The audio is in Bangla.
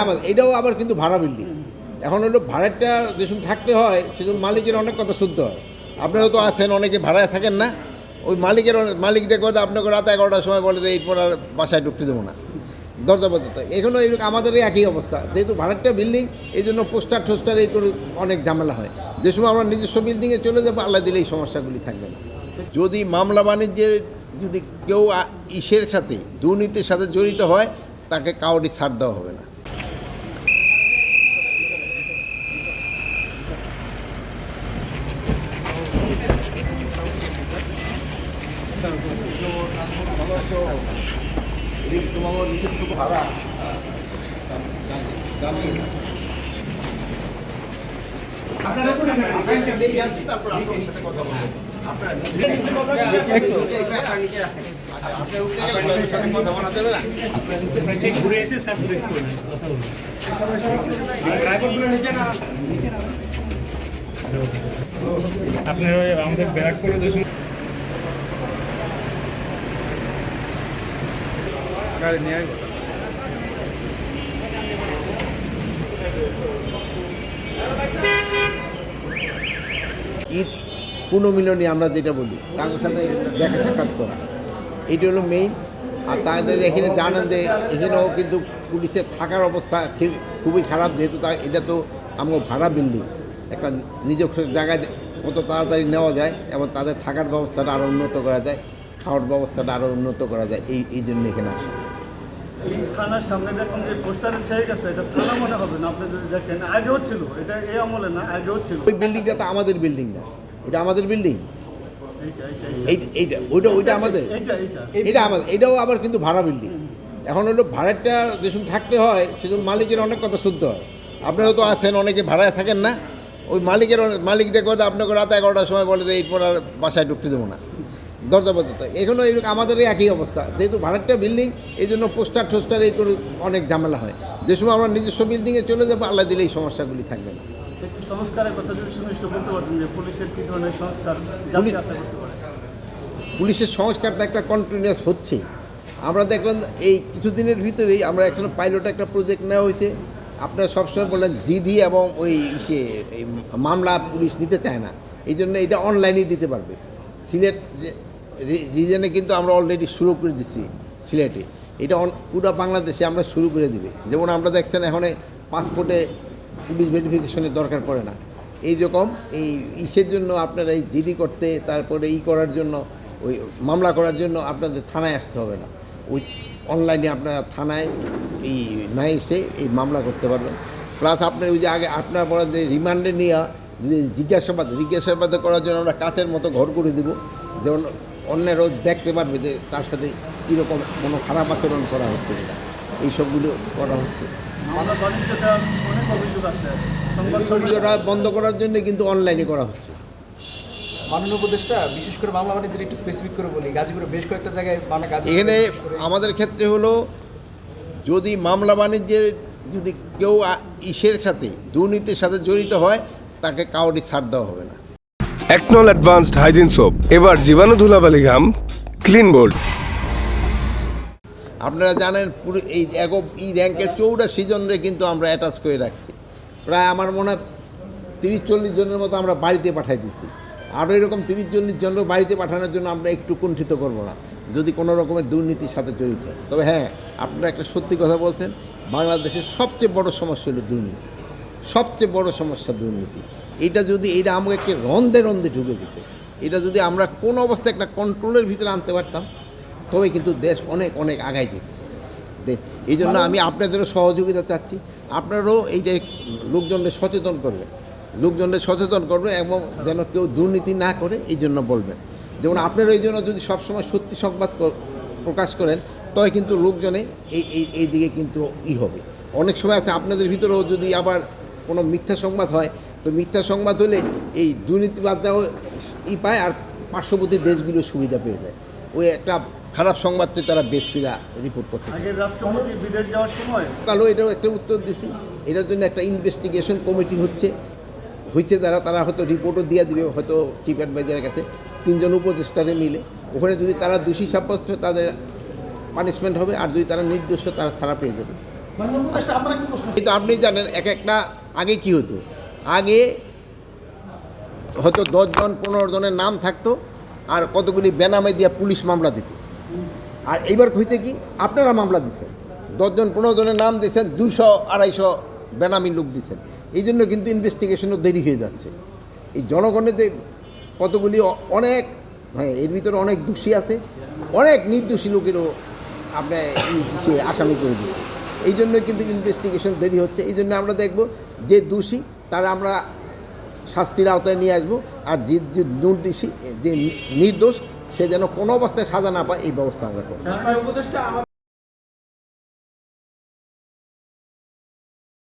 আমাদের, এটাও আবার কিন্তু ভাড়া বিল্ডিং। এখন হলো ভাড়াটা যেসব থাকতে হয় সেজন্য মালিকের অনেক কথা শুনতে হয়। আপনারাও তো আছেন, অনেকে ভাড়ায় থাকেন না, ওই মালিক দেখবো আপনাকে রাত 11টার সময় বলে যে এরপর আর বাসায় ঢুকতে দেবো না, দরজা পর্যন্ত। এখনও এরকম আমাদের একই অবস্থা, যেহেতু ভাড়াটা বিল্ডিং এই জন্য পোস্টার এই করে অনেক ঝামেলা হয়। যে সময় আমরা নিজস্ব বিল্ডিংয়ে চলে যাবো আল্লাহ দিলে এই সমস্যাগুলি থাকবে না। যদি মামলা বাণিজ্যে যদি কেউ ইসের খাতে দুর্নীতির সাথে জড়িত হয় তাকে কাউরি ছাড় দেওয়া হবে না। ভাড়া আপনার আমাদের ব্যারাকপুরে দেখুন ঈদ পুনর্মিলনী আমরা যেটা বলি, তাদের সাথে দেখা সাক্ষাৎ করা, এইটা হলো মেইন। আর তাদের এখানে জানেন যে এখানেও কিন্তু পুলিশের থাকার অবস্থা খুবই খারাপ, যেহেতু এটা তো আমার ভাড়া বিল্ডিং, একটা নিজস্ব জায়গায় কত তাড়াতাড়ি নেওয়া যায় এবং তাদের থাকার ব্যবস্থাটা আরও উন্নত করা যায়, খাওয়ার ব্যবস্থাটা আরও উন্নত করা যায়, এই জন্য এখানে আসে। এই থানার সামনে দেখুন যে পোস্টারে ছেয়ে গেছে, এটা থানা মনে হবে না। আপনি যদি দেখেন আগেও ছিল, এটা এই আমলে না, আগেও ছিল। ওই বিল্ডিংটা তো আমাদের বিল্ডিং না, ওটা আমাদের বিল্ডিং, ওইটা আমাদের, এটা আমাদের, এটাও আবার কিন্তু ভাড়া বিল্ডিং। এখন হলো ভাড়াটা যেসব থাকতে হয় সেজন্য মালিকের অনেক কথা শুনতে হয়। আপনারাও তো আছেন, অনেকে ভাড়ায় থাকেন না, ওই মালিক দেখবো যে আপনাকে রাত 11টার সময় বলে যে এরপর আর বাসায় ঢুকতে দেবো না, দরজা পর্যন্ত। এখনও এরকম আমাদের একই অবস্থা, যেহেতু ভাড়াটা বিল্ডিং এই জন্য পোস্টার এই করে অনেক ঝামেলা হয়। যে সময় আমরা নিজস্ব বিল্ডিংয়ে চলে যাবো আল্লাহ দিলে এই সমস্যাগুলি থাকবে না। একটু সংস্কারের কথা যদি সুনিশ্চিত করতে পারতেন যে পুলিশের কী ধরনের সংস্কার আশা করতে পারে? পুলিশের সংস্কারটা একটা কন্টিনিউয়াস হচ্ছে। আমরা দেখুন এই কিছুদিনের ভিতরেই আমরা এখানে পাইলট একটা প্রজেক্ট নেওয়া হয়েছে। আপনারা সবসময় বললেন জিডি এবং ওই এই মামলা পুলিশ নিতে চায় না, এই জন্য এটা অনলাইনেই দিতে পারবে। সিলেট রিজনে কিন্তু আমরা অলরেডি শুরু করে দিচ্ছি সিলেটে, এটা পুরো বাংলাদেশে আমরা শুরু করে দিবে। যেমন আমরা দেখছেন এখন পাসপোর্টে পুলিশ ভেরিফিকেশনের দরকার পড়ে না, এইরকম এই ইসের জন্য আপনারা এই জিডি করতে, তারপরে করার জন্য, ওই মামলা করার জন্য আপনাদের থানায় আসতে হবে না, ওই অনলাইনে আপনারা থানায় এই না এসে এই মামলা করতে পারবেন। প্লাস আপনার ওই যে আগে আপনার বলেন যে রিমান্ডে নিয়ে যদি জিজ্ঞাসাবাদ করার জন্য আমরা কাছের মতো ঘর করে দেব, যেমন অন্যেরও দেখতে পারবে যে তার সাথে কীরকম কোনো খারাপ আচরণ করা হচ্ছে কিনা, এইসবগুলো করা হচ্ছে। সংবাদটা বন্ধ করার জন্য কিন্তু অনলাইনে করা হচ্ছে। মাননীয় উপদেষ্টা বিশেষ করে মামলা বাণিজ্যের একটু স্পেসিফিক করে বলি, গাজীপুরে বেশ কয়েকটা জায়গায় এখানে আমাদের ক্ষেত্রে হলো যদি মামলা বাণিজ্যে যদি কেউ ইসের খাতে দুর্নীতির সাথে জড়িত হয় তাকে কাউরি ছাড় দেওয়া হবে না। একনল অ্যাডভান্সড হাইজিন সোপ, এবার জীবাণু ধুলাবালি ঘাম ক্লিন বোল্ড। আপনারা জানেন পুরো এই র্যাঙ্কের 84 জনরে কিন্তু আমরা অ্যাটাচ করে রাখছি। প্রায় আমার মনে হয় 30-40 জনের মতো আমরা বাড়িতে পাঠাই দিচ্ছি। আরও এরকম 30-40 জনের বাড়িতে পাঠানোর জন্য আমরা একটু কুণ্ঠিত করব না যদি কোনো রকমের দুর্নীতির সাথে জড়িত। তবে হ্যাঁ, আপনারা একটা সত্যি কথা বলছেন, বাংলাদেশের সবচেয়ে বড় সমস্যা হলো দুর্নীতি, সবচেয়ে বড় সমস্যা দুর্নীতি। এটা আমাকে রন্ধে ঢুকে গেছে। এটা যদি আমরা কোনো অবস্থায় একটা কন্ট্রোলের ভিতরে আনতে পারতাম তবে কিন্তু দেশ অনেক আগায় যেত। এই জন্য আমি আপনাদেরও সহযোগিতা চাচ্ছি, আপনারাও এইটা লোকজনদের সচেতন করবে এবং যেন কেউ দুর্নীতি না করে এই জন্য বলবেন। যেমন আপনারা এই জন্য যদি সবসময় সত্যি সংবাদ প্রকাশ করেন তবে কিন্তু লোকজনে এই দিকে কিন্তু হবে। অনেক সময় আছে আপনাদের ভিতরেও যদি আবার কোনো মিথ্যা সংবাদ হয়, তো মিথ্যা সংবাদ হলে এই দুর্নীতিবাদরাও পায় আর পার্শ্ববর্তী দেশগুলো সুবিধা পেয়ে যায়। ওই একটা খারাপ সংবাদটি তারা বেশ করে রিপোর্ট করতে রাষ্ট্রপতি বিদেশ যাওয়ার সময় কালো এটাও একটা উত্তর দিছি। এটার জন্য একটা ইনভেস্টিগেশন কমিটি হয়েছে তারা হয়তো রিপোর্টও দিয়ে দিবে, হয়তো চিফ অ্যাডভাইজারের কাছে 3 জন উপদেষ্টারে মিলে। ওখানে যদি তারা দোষী সাব্যস্ত হয় তাদের পানিশমেন্ট হবে, আর যদি তারা নির্দোষ তারা ছাড়া পেয়ে যাবে। মাননীয় উপদেষ্টা আমার একটা প্রশ্ন কিন্তু আপনি জানেন এক একটা আগে কি হতো, আগে হয়তো 10 জন 15 জনের নাম থাকতো আর কতগুলি বেনামে দিয়ে পুলিশ মামলা দিত। আর এইবার হইতে কি আপনারা মামলা দিচ্ছেন, 10 জন 15 জনের নাম দিয়েছেন, 200-250 বেনামি লোক দিচ্ছেন, এই জন্য কিন্তু ইনভেস্টিগেশনও দেরি হয়ে যাচ্ছে। এই জনগণের যে কতগুলি অনেক, হ্যাঁ এর ভিতরে অনেক দোষী আছে, অনেক নির্দোষী লোকেরও আপনার সে আসামি করে দিচ্ছে। এই জন্য কিন্তু ইনভেস্টিগেশন দেরি হচ্ছে। এই জন্য আমরা দেখব যে দোষী তারা আমরা শাস্তির আওতায় নিয়ে আসবো, আর যে নির্দোষী যে নির্দোষ সে যেন কোনো অবস্থায় সাজা না পায় এই ব্যবস্থা আমরা করব। মাননীয় উপদেষ্টা